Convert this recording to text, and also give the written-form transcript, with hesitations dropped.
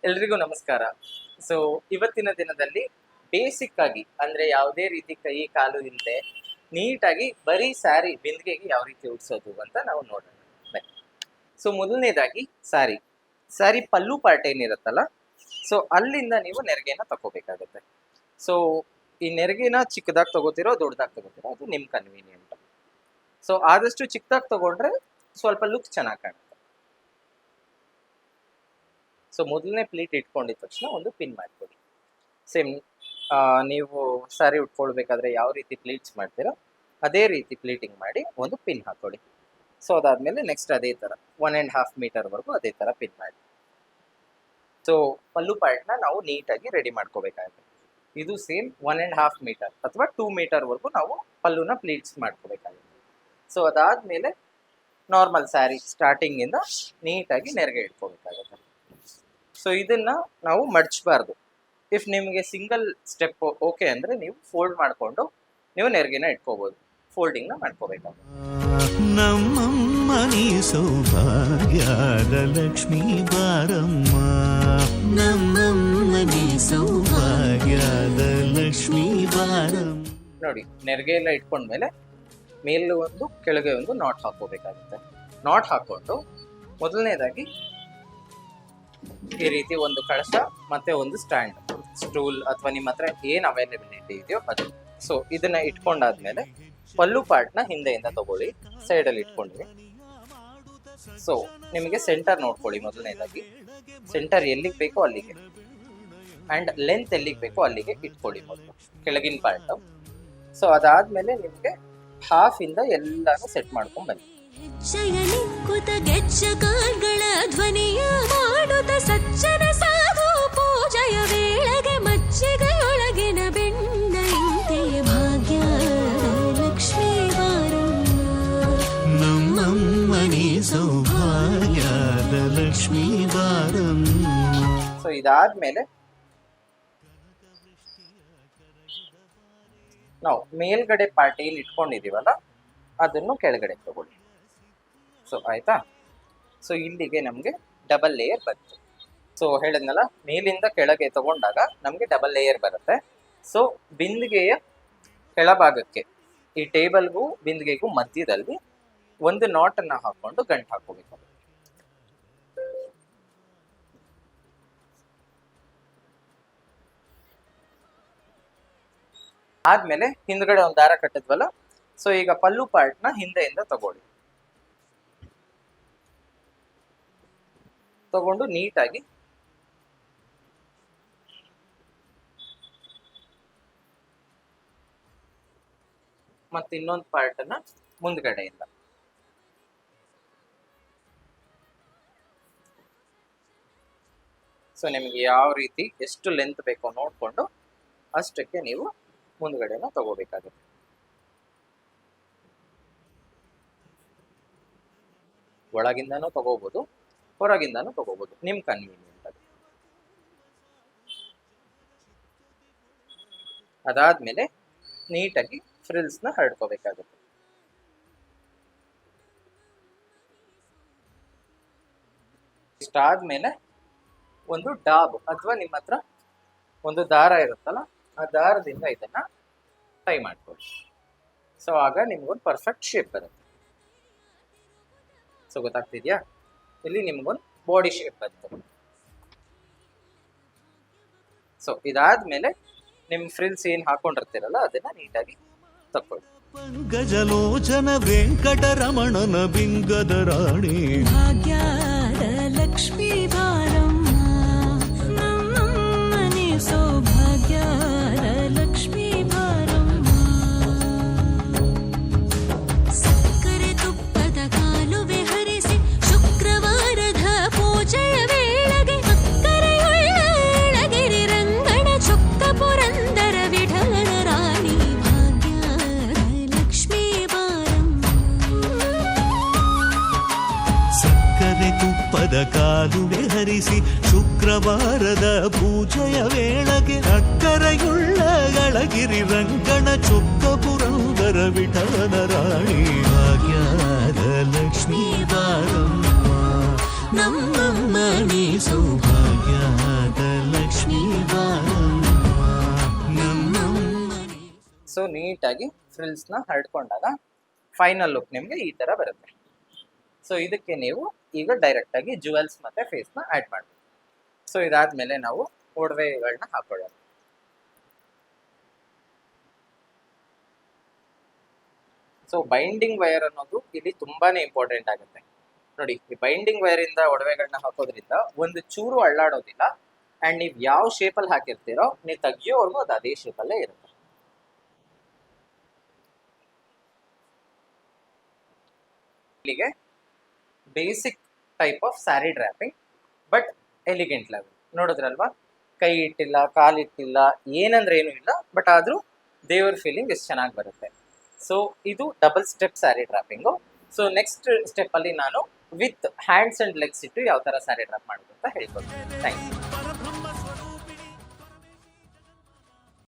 ಎಲ್ರಿಗೂ ನಮಸ್ಕಾರ. ಸೊ ಇವತ್ತಿನ ದಿನದಲ್ಲಿ ಬೇಸಿಕ್ ಆಗಿ ಅಂದ್ರೆ ಯಾವುದೇ ರೀತಿ ಕೈ ಕಾಲು ಇಲ್ಲದೆ ನೀಟಾಗಿ ಬರೀ ಸ್ಯಾರಿ ಬಿಂದಿಗೆಗೆ ಯಾವ ರೀತಿ ಉಡ್ಸೋದು ಅಂತ ನಾವು ನೋಡೋಣ. ಸೊ ಮೊದಲನೇದಾಗಿ ಸ್ಯಾರಿ ಪಲ್ಲು ಪಾರ್ಟ್ ಏನಿರುತ್ತಲ್ಲ, ಸೊ ಅಲ್ಲಿಂದ ನೀವು ನೆರಿಗೆನ ತಗೋಬೇಕಾಗುತ್ತೆ. ಸೊ ಈ ನೆರಿಗೆನ ಚಿಕ್ಕದಾಗಿ ತಗೋತಿರೋ ದೊಡ್ಡದಾಗಿ ತಗೋತಿರೋ ಅದು ನಿಮ್ಮ ಕನ್ವೀನಿಯಂಟ್. ಸೊ ಆದಷ್ಟು ಚಿಕ್ಕದಾಗಿ ತಗೊಂಡ್ರೆ ಸ್ವಲ್ಪ ಲುಕ್ ಚೆನ್ನಾಗಿ ಕಾಣುತ್ತೆ. ಸೊ ಮೊದಲನೇ ಪ್ಲೀಟ್ ಇಟ್ಕೊಂಡಿದ ತಕ್ಷಣ ಒಂದು ಪಿನ್ ಮಾಡ್ಕೊಡಿ. ಸೇಮ್ ನೀವು ಸ್ಯಾರಿ ಉಟ್ಕೊಳ್ಬೇಕಾದ್ರೆ ಯಾವ ರೀತಿ ಪ್ಲೀಟ್ಸ್ ಮಾಡ್ತೀರೋ ಅದೇ ರೀತಿ ಪ್ಲೀಟಿಂಗ್ ಮಾಡಿ ಒಂದು ಪಿನ್ ಹಾಕೊಳ್ಳಿ. ಸೊ ಅದಾದಮೇಲೆ ನೆಕ್ಸ್ಟ್ ಅದೇ ಥರ 1.5 ಮೀಟರ್ವರೆಗೂ ಅದೇ ಥರ ಪಿನ್ ಮಾಡಿ. ಸೊ ಪಲ್ಲು ಪಾರ್ಟ್ನ ನಾವು ನೀಟಾಗಿ ರೆಡಿ ಮಾಡ್ಕೋಬೇಕಾಗುತ್ತೆ. ಇದು ಸೇಮ್ 1.5 ಮೀಟರ್ ಅಥವಾ 2 ಮೀಟರ್ವರೆಗೂ ನಾವು ಪಲ್ಲುನ ಪ್ಲೀಟ್ಸ್ ಮಾಡ್ಕೋಬೇಕಾಗುತ್ತೆ. ಸೊ ಅದಾದಮೇಲೆ ನಾರ್ಮಲ್ ಸ್ಯಾರಿ ಸ್ಟಾರ್ಟಿಂಗಿಂದ ನೀಟಾಗಿ ನೆರಿಗೆ ಇಟ್ಕೋಬೇಕಾಗುತ್ತೆ. ಸೊ ಇದನ್ನ ನಾವು ಮಡಚಬಾರ್ದು. ಇಫ್ ನಿಮಗೆ ಸಿಂಗಲ್ ಸ್ಟೆಪ್ ಓಕೆ ಅಂದರೆ ನೀವು ಫೋಲ್ಡ್ ಮಾಡಿಕೊಂಡು ನೀವು ನೆರಿಗೆನ ಇಟ್ಕೋಬೋದು. ಫೋಲ್ಡಿಂಗ್ನ ಮಾಡ್ಕೋಬೇಕಾಗುತ್ತೆ. ನಮ್ಮಮ್ಮ ನೀ ಸೌಭಾಗ್ಯದ ಲಕ್ಷ್ಮೀ ಬಾರಮ್ಮ, ನಮ್ಮಮ್ಮ ನೀ ಸೌಭಾಗ್ಯದ ಲಕ್ಷ್ಮೀ ಬಾರಮ್ಮ. ನೋಡಿ, ನೆರಿಗೆ ಎಲ್ಲ ಇಟ್ಕೊಂಡ್ಮೇಲೆ ಮೇಲೆ ಒಂದು ಕೆಳಗೆ ಒಂದು ನಾಟ್ ಹಾಕೋಬೇಕಾಗುತ್ತೆ. ನಾಟ್ ಹಾಕೊಂಡು ಮೊದಲನೇದಾಗಿ ಈ ರೀತಿ ಒಂದು ಕಳಶ ಮತ್ತೆ ಒಂದು ಸ್ಟ್ಯಾಂಡ್, ಸ್ಟೂಲ್ ಅಥವಾ ನಿಮ್ಮ ಹತ್ರ ಏನು ಅವೈಲಬಿಲಿಟಿ ಇದೆಯೋ ಅದು. ಸೊ ಇದನ್ನ ಇಟ್ಕೊಂಡಾದ್ಮೇಲೆ ಪಲ್ಲು ಪಾರ್ಟ್ನ ಹಿಂದೆಯಿಂದ ತಗೊಳ್ಳಿ, ಸೈಡಲ್ಲಿ ಇಟ್ಕೊಂಡ್ವಿ. ಸೊ ನಿಮಗೆ ಸೆಂಟರ್ ನೋಡ್ಕೊಳ್ಳಿ. ಮೊದಲನೇದಾಗಿ ಸೆಂಟರ್ ಎಲ್ಲಿಗೆ ಬೇಕೋ ಅಲ್ಲಿಗೆ ಆ್ಯಂಡ್ ಲೆಂತ್ ಎಲ್ಲಿಗೆ ಬೇಕೋ ಅಲ್ಲಿಗೆ ಇಟ್ಕೊಳ್ಳಿ ಮೊದಲು ಕೆಳಗಿನ ಪಾರ್ಟ್. ಸೊ ಅದಾದ್ಮೇಲೆ ನಿಮಗೆ ಹಾಫಿಂದ ಎಲ್ಲಾನು ಸೆಟ್ ಮಾಡ್ಕೊಂಡು ಬನ್ನಿ. ಧ್ವನಿಯ ಮಾಡುತ್ತ ಸಜ್ಜನ ಸಾಧು ಪೂಜೆಯ ವೇಳೆಗೆ ಮಜ್ಜಿಗೆಯೊಳಗಿನ ಬೆಣ್ಣೆಯಂತೆ ಭಾಗ್ಯ ಲಕ್ಷ್ಮೀ ಬಾರಮ್ಮ, ನಮ್ಮಮ್ಮ ನೀ ಸೌಭಾಗ್ಯದ ಲಕ್ಷ್ಮೀ ಬಾರಮ್ಮ. ಸೊ ಇದಾದ್ಮೇಲೆ ನಾವು ಮೇಲ್ಗಡೆ ಪಾರ್ಟ್ ಏನು ಇಟ್ಕೊಂಡಿದೀವಲ್ಲ ಅದನ್ನು ಕೆಳಗಡೆ ತಗೊಳ್ಳಿ. ಸೊ ಆಯ್ತಾ. ಸೊ ಇಲ್ಲಿಗೆ ನಮಗೆ ಡಬಲ್ ಲೇಯರ್ ಬಂತು. ಸೊ ಹೇಳಿದ್ನಲ್ಲ, ಮೇಲಿಂದ ಕೆಳಗೆ ತಗೊಂಡಾಗ ನಮಗೆ ಡಬಲ್ ಲೇಯರ್ ಬರುತ್ತೆ. ಸೊ ಬಿಂದಿಗೆಯ ಕೆಳಭಾಗಕ್ಕೆ ಈ ಟೇಬಲ್ಗೂ ಬಿಂದಿಗೆಗೂ ಮಧ್ಯದಲ್ಲಿ ಒಂದು ನಾಟನ್ನು ಹಾಕೊಂಡು ಗಂಟು ಹಾಕೋಬೇಕು. ಆದ್ಮೇಲೆ ಹಿಂದ್ಗಡೆ ಒಂದು ದಾರ ಕಟ್ಟಿದ್ವಲ್ಲ, ಸೊ ಈಗ ಪಲ್ಲು ಪಾರ್ಟ್ನ ಹಿಂದೆಯಿಂದ ತಗೊಂಡು ನೀಟಾಗಿ ಮತ್ತೆ ಇನ್ನೊಂದು ಪಾರ್ಟನ್ನ ಮುಂದ್ಗಡೆಯಿಂದ ಸೊ ನಿಮಗೆ ಯಾವ ರೀತಿ ಎಷ್ಟು ಲೆಂತ್ ಬೇಕೋ ನೋಡಿಕೊಂಡು ಅಷ್ಟಕ್ಕೆ ನೀವು ಮುಂದ್ಗಡೆನ ತಗೋಬೇಕಾಗುತ್ತೆ. ಒಳಗಿಂದನೂ ತಗೋಬಹುದು, ಹೊರಗಿಂದನೂ ತಗೋಬಹುದು, ನಿಮ್ಮ ಕನ್ವೀನಿಯಂಟ್ ಅದು. ಅದಾದ್ಮೇಲೆ ನೀಟಾಗಿ ಫ್ರಿಲ್ಸ್ನ ಹರಡ್ಕೋಬೇಕಾಗುತ್ತೆ. ಇಷ್ಟಾದ್ಮೇಲೆ ಒಂದು ಡಾಬ್ ಅಥವಾ ನಿಮ್ಮ ಹತ್ರ ಒಂದು ದಾರ ಇರುತ್ತಲ್ಲ, ಆ ದಾರದಿಂದ ಇದನ್ನ ಟೈ ಮಾಡ್ಕೊಳ್ಳಿ. ಸೊ ಆಗ ನಿಮ್ಗೊಂದು ಪರ್ಫೆಕ್ಟ್ ಶೇಪ್ ಬರುತ್ತೆ. ಸೊ ಗೊತ್ತಾಗ್ತಿದ್ಯಾ? ಇಲ್ಲಿ ನಿಮ್ಗೊಂದು ಬಾಡಿ ಶೇಪ್ ಬರ್ತದೆ. ಸೊ ಇದಾದ್ಮೇಲೆ ನಿಮ್ ಫ್ರಿಲ್ಸ್ ಏನ್ ಹಾಕೊಂಡಿರ್ತೀರಲ್ಲ ಅದನ್ನ ನೀಟಾಗಿ ತಕ್ಕೊಳ್ಳಿ. ಪಂಕಜಲೋಚನ ವೆಂಕಟರಮಣನ ಬಿಂಗದ ರಾಣಿ ಭಾಗ್ಯದ ಲಕ್ಷ್ಮೀ ಬಾರಮ್ಮ, ನಮ್ಮಮ್ಮ ನೀ ಸೌಭಾಗ್ಯದ ಲಕ್ಷ್ಮೀ ಬಾರಮ್ಮ. ಸಕ್ಕರೆ ತುಪ್ಪದ ಕಾಲುವೆ ಹರಿಸಿ ಶುಕ್ರವಾರದ ಪೂಜೆಯ ವೇಳೆಗೆ ಅಕ್ಕರೆಯುಳ್ಳ ಏಳಗಿರಿ ರಂಗಣ ಚೊಕ್ಕ ಪುರಂದರ ವಿಠಲನ ರಾಣಿ ಭಾಗ್ಯದ ಲಕ್ಷ್ಮೀ ಬಾರಮ್ಮ. ಸಕ್ಕರೆ ತುಪ್ಪದ ಕಾಲುವೆ ಹರಿಸಿ ಶುಕ್ರವಾರದ ಪೂಜೆಯ ವೇಳೆಗೆ ಅಕ್ಕರೆಯುಳ್ಳ ಗಳಗಿರಿ ರಂಗಣ ಚೊಕ್ಕ ಪುರಂದರ ವಿಠಲನ ರಾಣಿ ಭಾಗ್ಯದ ಲಕ್ಷ್ಮೀ ಬಾರಮ್ಮ, ನಮ್ಮಮ್ಮ ನೀ ಸೌಭಾಗ್ಯ ಸೊ ನೀಟಾಗಿ ಫ್ರಿಲ್ಸ್ನ ಹರಡ್ಕೊಂಡಾಗ ಫೈನಲ್ ಲುಕ್ ನಿಮಗೆ ಈ ಥರ ಬರುತ್ತೆ. ಸೊ ಇದಕ್ಕೆ ನೀವು ಈಗ ಡೈರೆಕ್ಟಾಗಿ ಜುವೆಲ್ಸ್ ಮತ್ತು ಫೇಸ್ನ ಆ್ಯಡ್ ಮಾಡಬೇಕು. ಸೊ ಇದಾದಮೇಲೆ ನಾವು ಒಡವೆಗಳನ್ನ ಹಾಕೊಳ್ಳೋಣ. ಸೊ ಬೈಂಡಿಂಗ್ ವೈರ್ ಅನ್ನೋದು ಇಲ್ಲಿ ತುಂಬಾನೇ ಇಂಪಾರ್ಟೆಂಟ್ ಆಗುತ್ತೆ. ನೋಡಿ, ಈ ಬೈಂಡಿಂಗ್ ವೈರ್ ಇಂದ ಒಡವೆಗಳನ್ನ ಹಾಕೋದ್ರಿಂದ ಒಂದು ಚೂರು ಅಳ್ಳಾಡೋದಿಲ್ಲ. ಅಂಡ್ ನೀವು ಯಾವ ಶೇಪಲ್ಲಿ ಹಾಕಿರ್ತೀರೋ ನೀವು ತೆಗಿಯೋವರೆಗೂ ಅದು ಅದೇ ಶೇಪಲ್ಲೇ ಇರುತ್ತೆ. ಇಲ್ಲಿಗೆ basic type of saree draping, but elegant level. ನೋಡಿದ್ರಲ್ವಾ, ಕೈ ಇಟ್ಟಿಲ್ಲ, ಕಾಲಿಟ್ಟಿಲ್ಲ, ಏನಂದ್ರೆ ಏನೂ ಇಲ್ಲ, ಬಟ್ ಆದರೂ ದೇವ್ರ ಫೀಲಿಂಗ್ ಎಷ್ಟು ಚೆನ್ನಾಗಿ ಬರುತ್ತೆ. ಸೊ ಇದು double step saree draping. So next ಸ್ಟೆಪ್ಪಲ್ಲಿ ನಾನು ವಿತ್ ಹ್ಯಾಂಡ್ಸ್ ಆ್ಯಂಡ್ ಲೆಗ್ಸ್ ಇಟ್ಟು ಯಾವ ಥರ ಸ್ಯಾರಿ ಡ್ರಾಪ್ ಮಾಡೋದು ಅಂತ ಹೇಳ್ಕೊಡ್ತೀನಿ. Thank you.